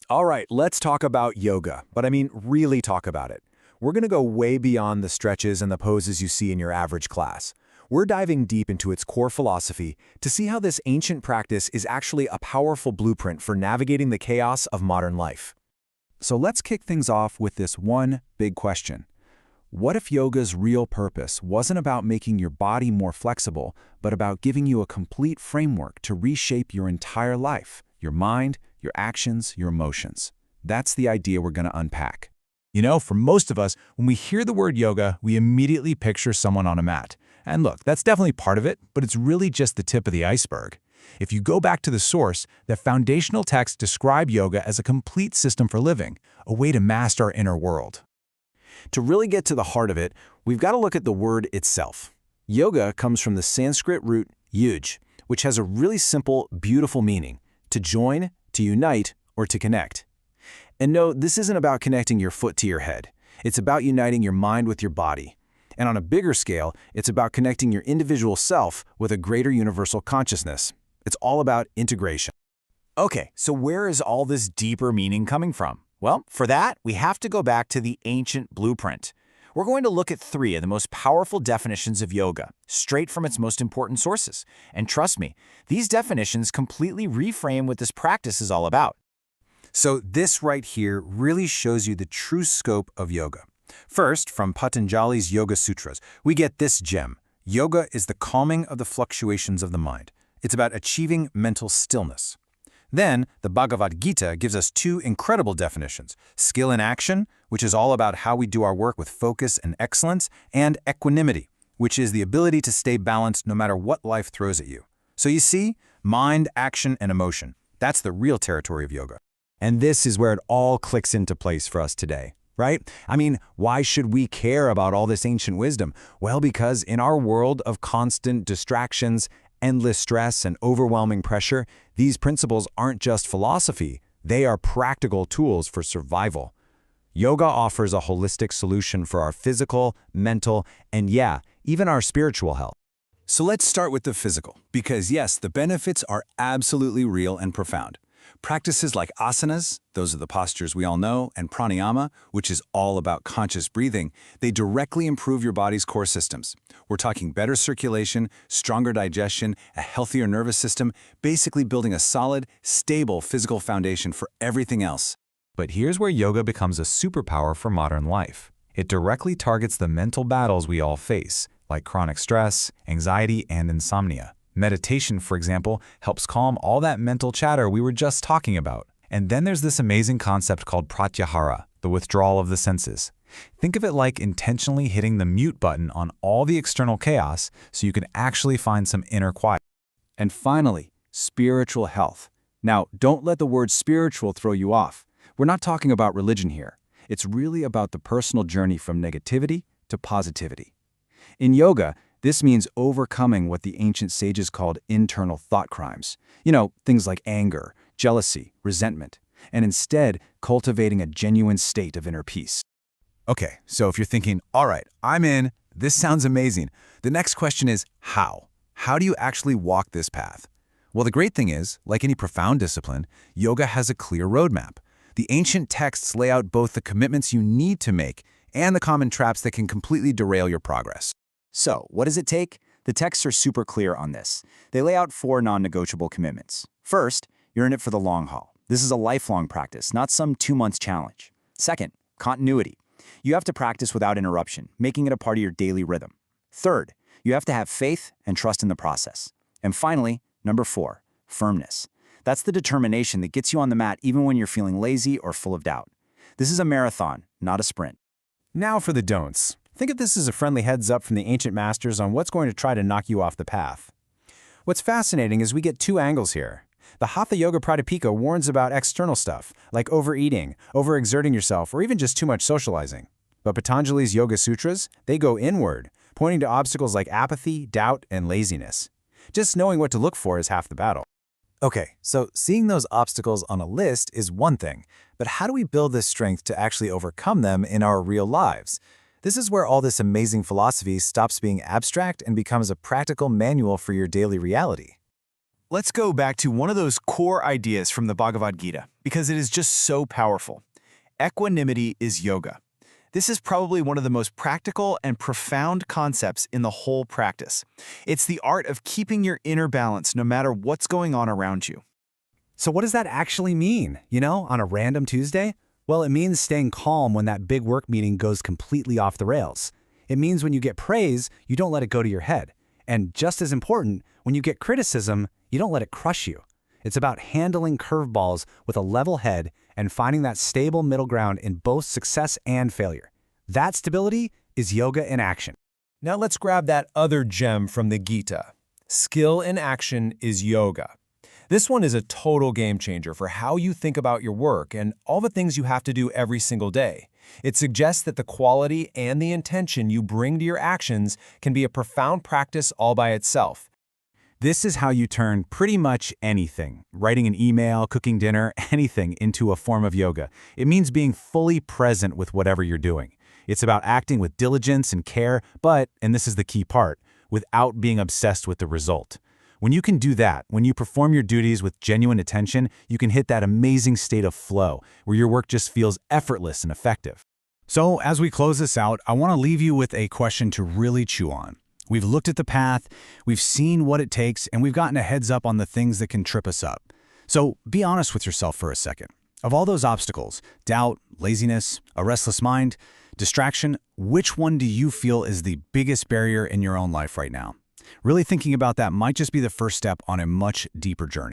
All right, let's talk about yoga, but I mean really talk about it. We're going to go way beyond the stretches and the poses you see in your average class. We're diving deep into its core philosophy to see how this ancient practice is actually a powerful blueprint for navigating the chaos of modern life. So let's kick things off with this one big question. What if yoga's real purpose wasn't about making your body more flexible, but about giving you a complete framework to reshape your entire life, your mind, your actions, your emotions? That's the idea we're going to unpack. You know, for most of us, when we hear the word yoga, we immediately picture someone on a mat. And look, that's definitely part of it, but it's really just the tip of the iceberg. If you go back to the source, the foundational texts describe yoga as a complete system for living, a way to master our inner world. To really get to the heart of it, we've got to look at the word itself. Yoga comes from the Sanskrit root yuj, which has a really simple, beautiful meaning: to join, to unite, or to connect. And no, this isn't about connecting your foot to your head. It's about uniting your mind with your body. And on a bigger scale, it's about connecting your individual self with a greater universal consciousness. It's all about integration. Okay, so where is all this deeper meaning coming from? Well, for that, we have to go back to the ancient blueprint. We're going to look at 3 of the most powerful definitions of yoga, straight from its most important sources. And trust me, these definitions completely reframe what this practice is all about. So this right here really shows you the true scope of yoga. First, from Patanjali's Yoga Sutras, we get this gem. Yoga is the calming of the fluctuations of the mind. It's about achieving mental stillness. Then, the Bhagavad Gita gives us 2 incredible definitions: skill in action, which is all about how we do our work with focus and excellence, and equanimity, which is the ability to stay balanced no matter what life throws at you. So you see, mind, action, and emotion. That's the real territory of yoga. And this is where it all clicks into place for us today, right? I mean, why should we care about all this ancient wisdom? Well, because in our world of constant distractions, endless stress, and overwhelming pressure, these principles aren't just philosophy, they are practical tools for survival. Yoga offers a holistic solution for our physical, mental, and yeah, even our spiritual health. So let's start with the physical, because yes, the benefits are absolutely real and profound. Practices like asanas, those are the postures we all know, and pranayama, which is all about conscious breathing, they directly improve your body's core systems. We're talking better circulation, stronger digestion, a healthier nervous system, basically building a solid, stable physical foundation for everything else. But here's where yoga becomes a superpower for modern life. It directly targets the mental battles we all face, like chronic stress, anxiety, and insomnia. Meditation, for example, helps calm all that mental chatter we were just talking about. And then there's this amazing concept called pratyahara, the withdrawal of the senses. Think of it like intentionally hitting the mute button on all the external chaos so you can actually find some inner quiet. And finally, spiritual health. Now, don't let the word spiritual throw you off. We're not talking about religion here. It's really about the personal journey from negativity to positivity. In yoga, this means overcoming what the ancient sages called internal thought crimes. You know, things like anger, jealousy, resentment, and instead cultivating a genuine state of inner peace. Okay, so if you're thinking, all right, I'm in, this sounds amazing. The next question is how? How do you actually walk this path? Well, the great thing is, like any profound discipline, yoga has a clear roadmap. The ancient texts lay out both the commitments you need to make and the common traps that can completely derail your progress. So, what does it take? The texts are super clear on this. They lay out 4 non-negotiable commitments. First, you're in it for the long haul. This is a lifelong practice, not some 2-month challenge. Second, continuity. You have to practice without interruption, making it a part of your daily rhythm. Third, you have to have faith and trust in the process. And finally, number 4, firmness. That's the determination that gets you on the mat even when you're feeling lazy or full of doubt. This is a marathon, not a sprint. Now for the don'ts. Think of this as a friendly heads up from the ancient masters on what's going to try to knock you off the path. What's fascinating is we get 2 angles here. The Hatha Yoga Pradipika warns about external stuff, like overeating, overexerting yourself, or even just too much socializing. But Patanjali's Yoga Sutras, they go inward, pointing to obstacles like apathy, doubt, and laziness. Just knowing what to look for is half the battle. Okay, so seeing those obstacles on a list is one thing, but how do we build this strength to actually overcome them in our real lives? This is where all this amazing philosophy stops being abstract and becomes a practical manual for your daily reality. let's go back to one of those core ideas from the Bhagavad Gita, because it is just so powerful. Equanimity is yoga. This is probably one of the most practical and profound concepts in the whole practice. It's the art of keeping your inner balance no matter what's going on around you. So what does that actually mean, on a random Tuesday? Well, it means staying calm when that big work meeting goes completely off the rails. It means when you get praise, you don't let it go to your head. And just as important, when you get criticism, you don't let it crush you. It's about handling curveballs with a level head and finding that stable middle ground in both success and failure. That stability is yoga in action. Now let's grab that other gem from the Gita. Skill in action is yoga. This one is a total game changer for how you think about your work and all the things you have to do every single day. It suggests that the quality and the intention you bring to your actions can be a profound practice all by itself. This is how you turn pretty much anything, writing an email, cooking dinner, anything, into a form of yoga. It means being fully present with whatever you're doing. It's about acting with diligence and care, but, and this is the key part, without being obsessed with the result. When you can do that, when you perform your duties with genuine attention, you can hit that amazing state of flow, where your work just feels effortless and effective. So as we close this out, I want to leave you with a question to really chew on. We've looked at the path, we've seen what it takes, and we've gotten a heads up on the things that can trip us up. So be honest with yourself for a second. Of all those obstacles, doubt, laziness, a restless mind, distraction, which one do you feel is the biggest barrier in your own life right now? Really thinking about that might just be the first step on a much deeper journey.